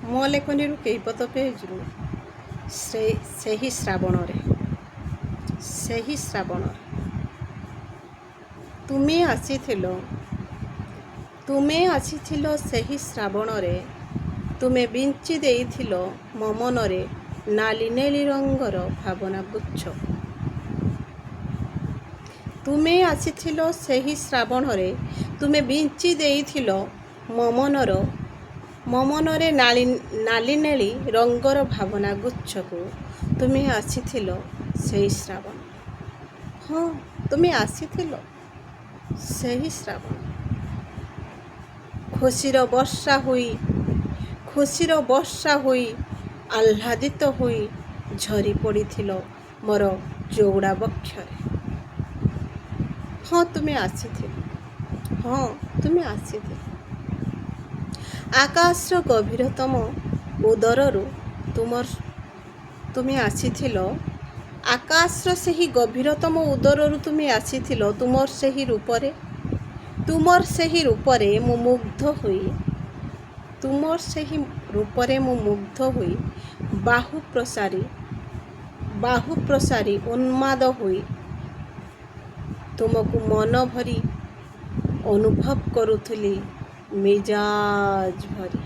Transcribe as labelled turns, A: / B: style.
A: ମୋ ଲେଖନୀରୁ କେଇପଦ ପେଜ୍ରୁ ସେହି ଶ୍ରାବଣରେ ତୁମେ ଆସିଥିଲ ସେହି ଶ୍ରାବଣରେ, ତୁମେ ବିଞ୍ଚି ଦେଇଥିଲ ମୋ ମନରେ ନାଲି ନେଳି ରଙ୍ଗର ଭାବନା ଗୁଚ୍ଛ। ତୁମେ ଆସିଥିଲ ସେହି ଶ୍ରାବଣରେ, ତୁମେ ବିଞ୍ଚି ଦେଇଥିଲ ମୋ ମନରେ ନାଲି ନେଳି ରଙ୍ଗର ଭାବନା ଗୁଚ୍ଛକୁ। ତୁମେ ଆସିଥିଲ ସେହି ଶ୍ରାବଣ, ହଁ ତୁମେ ଆସିଥିଲ ସେହି ଶ୍ରାବଣ। ଖୁସିର ବର୍ଷା ହୋଇ ଆହ୍ଲାଦିତ ହୋଇ ଝରି ପଡ଼ିଥିଲ ମୋର ଚଉଡ଼ା ବକ୍ଷରେ। ହଁ ତୁମେ ଆସିଥିଲ, ଆକାଶର ଗଭୀରତମ ଉଦରରୁ ତୁମେ ଆସିଥିଲ। ଆକାଶର ସେହି ଗଭୀରତମ ଉଦରରୁ ତୁମେ ଆସିଥିଲ। ତୁମର ସେହି ରୂପରେ ମୁଁ ମୁଗ୍ଧ ହୋଇ ବାହୁ ପ୍ରସାରି ଉନ୍ମାଦ ହୋଇ ତୁମକୁ ମନ ଭରି ଅନୁଭବ କରୁଥିଲି ମିଜାଜ ଭରି।